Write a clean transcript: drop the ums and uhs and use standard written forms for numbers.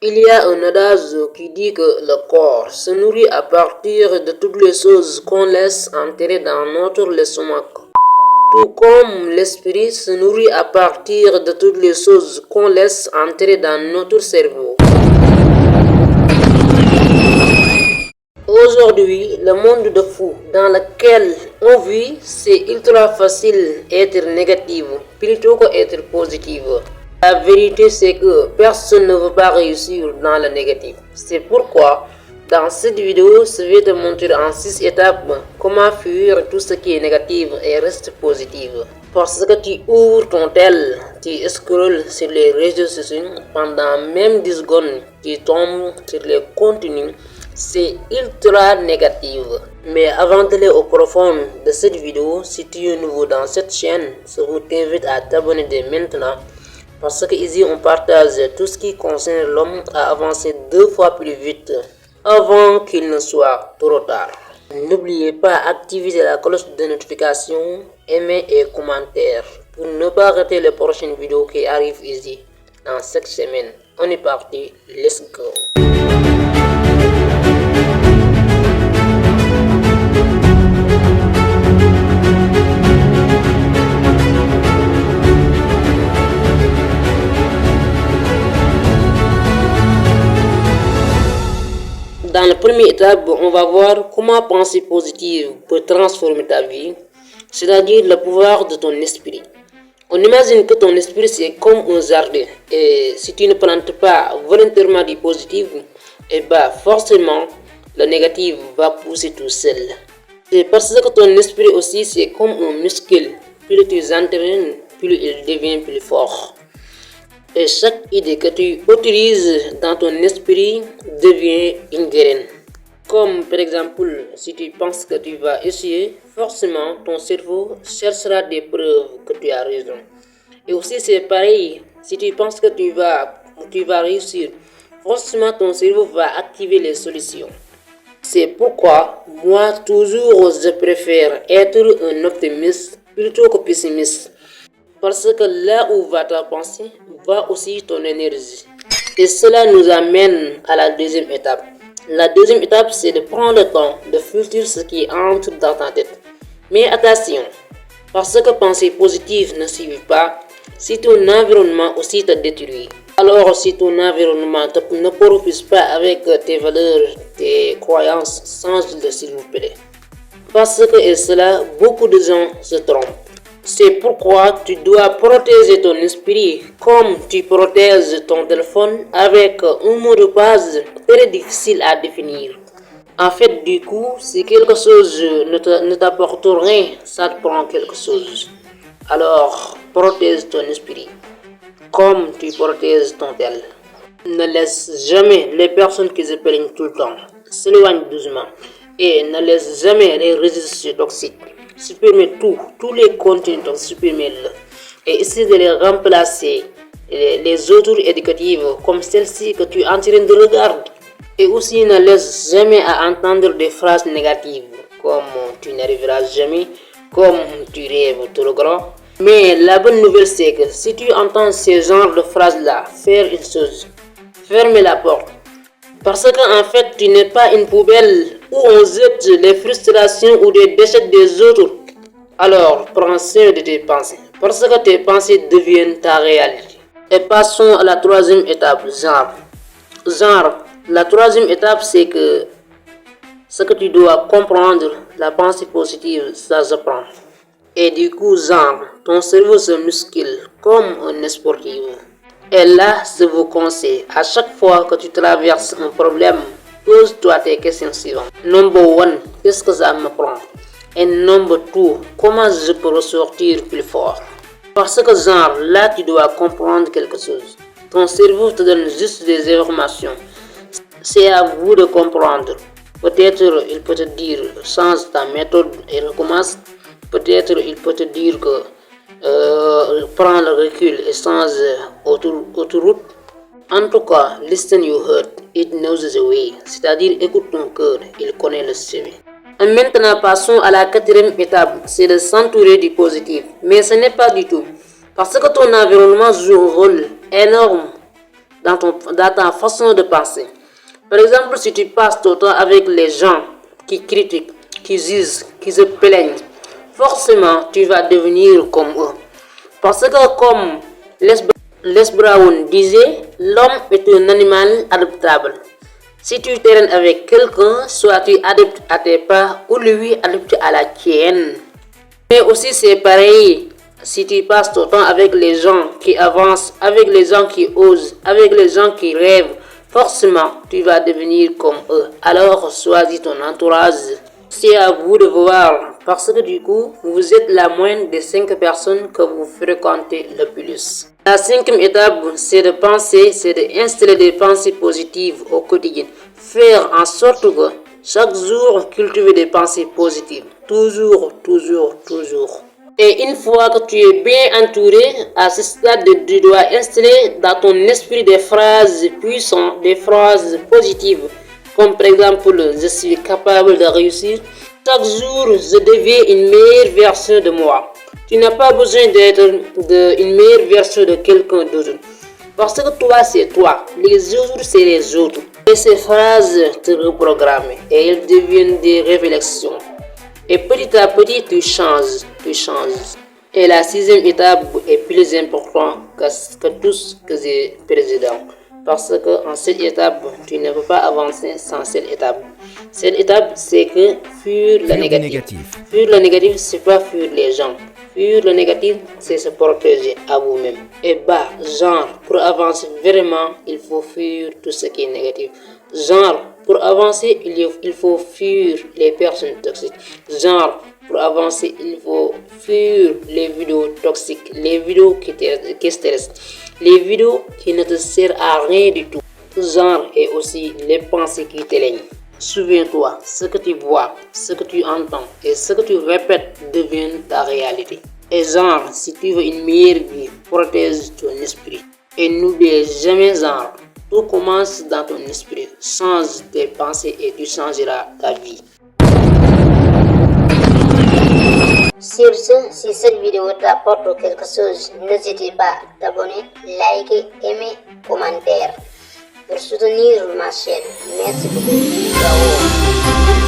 Il y a un adage qui dit que le corps se nourrit à partir de toutes les choses qu'on laisse entrer dans notre estomac. Tout comme l'esprit se nourrit à partir de toutes les choses qu'on laisse entrer dans notre cerveau. Aujourd'hui, le monde de fou dans lequel on vit, c'est ultra facile d'être négatif plutôt qu'être positif. La vérité, c'est que personne ne veut pas réussir dans le négatif. C'est pourquoi, dans cette vidéo, je vais te montrer en 6 étapes comment fuir tout ce qui est négatif et reste positif. Parce que tu ouvres ton tel, tu scrolles sur les réseaux sociaux pendant même 10 secondes, tu tombes sur les contenus, c'est ultra négatif. Mais avant d'aller au profond de cette vidéo, si tu es nouveau dans cette chaîne, je vous invite à t'abonner dès maintenant. Parce qu'ici on partage tout ce qui concerne l'homme à avancer 2 fois plus vite avant qu'il ne soit trop tard. N'oubliez pas d'activer la cloche de notification, aimer et commenter pour ne pas rater les prochaines vidéos qui arrivent ici dans cette semaine. On est parti, let's go! Dans la première étape, on va voir comment penser positive peut transformer ta vie, c'est-à-dire le pouvoir de ton esprit. On imagine que ton esprit c'est comme un jardin et si tu ne plantes pas volontairement du positif, et forcément le négatif va pousser tout seul. C'est parce que ton esprit aussi c'est comme un muscle, plus tu entraînes, plus il devient plus fort. Et chaque idée que tu utilises dans ton esprit devient une graine. Comme par exemple, si tu penses que tu vas essayer, forcément ton cerveau cherchera des preuves que tu as raison. Et aussi c'est pareil, si tu penses que tu vas réussir, forcément ton cerveau va activer les solutions. C'est pourquoi moi toujours je préfère être un optimiste plutôt que pessimiste. Parce que là où va ta pensée, va aussi ton énergie. Et cela nous amène à la deuxième étape. La deuxième étape, c'est de prendre le temps de filtrer ce qui entre dans ta tête. Mais attention, parce que penser positive ne suffit pas, si ton environnement aussi te détruit. Alors si ton environnement ne propulse pas avec tes valeurs, tes croyances, change-le s'il vous plaît. Parce que et cela, beaucoup de gens se trompent. C'est pourquoi tu dois protéger ton esprit comme tu protèges ton téléphone avec un mot de passe très difficile à définir. En fait, du coup, si quelque chose ne t'apporte rien, ça te prend quelque chose. Alors, protège ton esprit comme tu protèges ton tel. Ne laisse jamais les personnes qui se plaignent tout le temps. S'éloigne doucement et ne laisse jamais les réseaux sociaux toxiques. Supprimez tous les contenus, donc supprimez-le. Et essayez de les remplacer les autres éducatives comme celle-ci que tu es en train de regarder. Et aussi ne laisse jamais à entendre des phrases négatives comme tu n'arriveras jamais, comme tu rêves trop grand. Mais la bonne nouvelle c'est que si tu entends ce genre de phrases-là, faire une chose, fermez la porte. Parce qu'en fait, tu n'es pas une poubelle où on jette les frustrations ou les déchets des autres. Alors, prends soin de tes pensées. Parce que tes pensées deviennent ta réalité. Et passons à la troisième étape, la troisième étape, c'est que ce que tu dois comprendre, la pensée positive, ça s'apprend. Et du coup, ton cerveau se muscle comme un sportif. Et là, je vous conseille, à chaque fois que tu traverses un problème, pose-toi tes questions suivantes. Number 1, qu'est-ce que ça me prend? Et number 2, comment je peux ressortir plus fort? Parce que là, tu dois comprendre quelque chose. Ton cerveau te donne juste des informations. C'est à vous de comprendre. Peut-être il peut te dire, change ta méthode et recommence. Peut-être il peut te dire que prends le recul et change autoroute. En tout cas, listen your heart, it knows the way. C'est-à-dire écoute ton cœur, il connaît le chemin. Et maintenant, passons à la quatrième étape, c'est de s'entourer du positif. Mais ce n'est pas du tout. Parce que ton environnement joue un rôle énorme dans ta façon de penser. Par exemple, si tu passes ton temps avec les gens qui critiquent, qui jugent, qui se plaignent, forcément tu vas devenir comme eux. Parce que comme Les Brown disait, l'homme est un animal adoptable. Si tu traînes avec quelqu'un, soit tu adoptes à tes pas ou lui adopte à la tienne. Mais aussi c'est pareil, si tu passes ton temps avec les gens qui avancent, avec les gens qui osent, avec les gens qui rêvent, forcément tu vas devenir comme eux. Alors choisis ton entourage. C'est à vous de voir, parce que du coup, vous êtes la moyenne des 5 personnes que vous fréquentez le plus. La cinquième étape, c'est de penser, c'est d'installer des pensées positives au quotidien. Faire en sorte que chaque jour, cultiver des pensées positives. Toujours, toujours, toujours. Et une fois que tu es bien entouré, à ce stade, tu dois installer dans ton esprit des phrases puissantes, des phrases positives. Comme par exemple, je suis capable de réussir. Chaque jour, je deviens une meilleure version de moi. Tu n'as pas besoin d'être une meilleure version de quelqu'un d'autre. Parce que toi, c'est toi. Les autres, c'est les autres. Et ces phrases te reprogramment et elles deviennent des révélations. Et petit à petit, tu changes, tu changes. Et la sixième étape est plus importante que tout ce que j'ai précédent. Parce que en cette étape, tu ne peux pas avancer sans cette étape. Cette étape, c'est que fuir le négatif. Fuir le négatif, c'est pas fuir les gens. Fuir le négatif, c'est se protéger à vous-même. Et bah, genre, pour avancer vraiment, il faut fuir tout ce qui est négatif. Genre, pour avancer, il faut fuir les personnes toxiques. Genre, pour avancer, il faut fuir les vidéos toxiques, les vidéos qui stressent, les vidéos qui ne te servent à rien du tout. Genre, et aussi les pensées qui t'éloignent. Souviens-toi, ce que tu vois, ce que tu entends et ce que tu répètes deviennent ta réalité. Et genre, si tu veux une meilleure vie, protège ton esprit. Et n'oublie jamais genre, tout commence dans ton esprit. Change tes pensées et tu changeras ta vie. Sur ce, si cette vidéo t'apporte quelque chose, n'hésitez pas à t'abonner, liker, aimer, commenter pour soutenir ma chaîne. Merci beaucoup.